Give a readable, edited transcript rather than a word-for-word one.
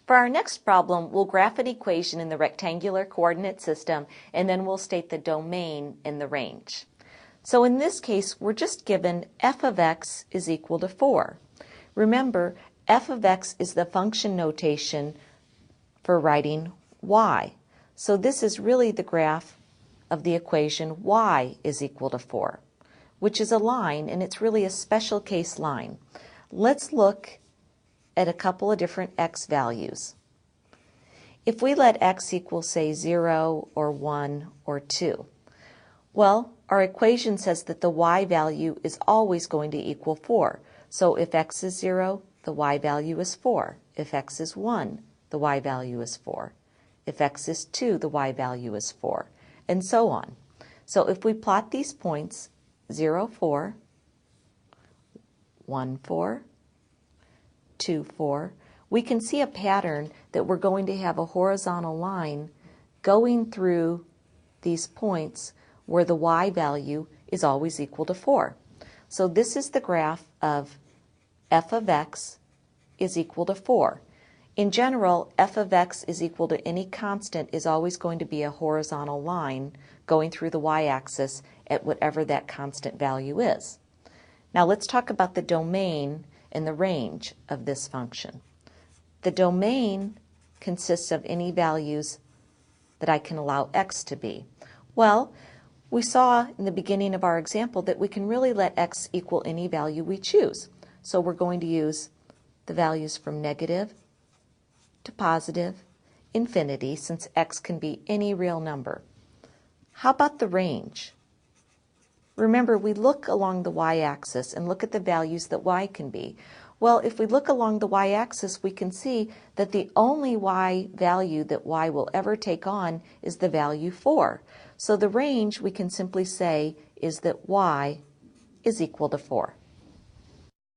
For our next problem, we'll graph an equation in the rectangular coordinate system, and then we'll state the domain in the range. So in this case, we're just given f of x is equal to 4. Remember, f of x is the function notation for writing y. So this is really the graph of the equation y is equal to 4, which is a line, and it's really a special case line. Let's look at a couple of different x values. If we let x equal, say, 0 or 1 or 2, well, our equation says that the y value is always going to equal 4. So if x is 0, the y value is 4. If x is 1, the y value is 4. If x is 2, the y value is 4, and so on. So if we plot these points, 0, 4, 1, 4, 2, 4, we can see a pattern that we're going to have a horizontal line going through these points where the y value is always equal to 4. So this is the graph of f of x is equal to 4. In general, f of x is equal to any constant is always going to be a horizontal line going through the y-axis at whatever that constant value is. Now let's talk about the domain and the range of this function. The domain consists of any values that I can allow x to be. Well, we saw in the beginning of our example that we can really let x equal any value we choose. So we're going to use the values from negative to positive, infinity, since x can be any real number. How about the range? Remember, we look along the y-axis and look at the values that y can be. Well, if we look along the y-axis, we can see that the only y value that y will ever take on is the value 4. So the range, we can simply say, is that y is equal to 4.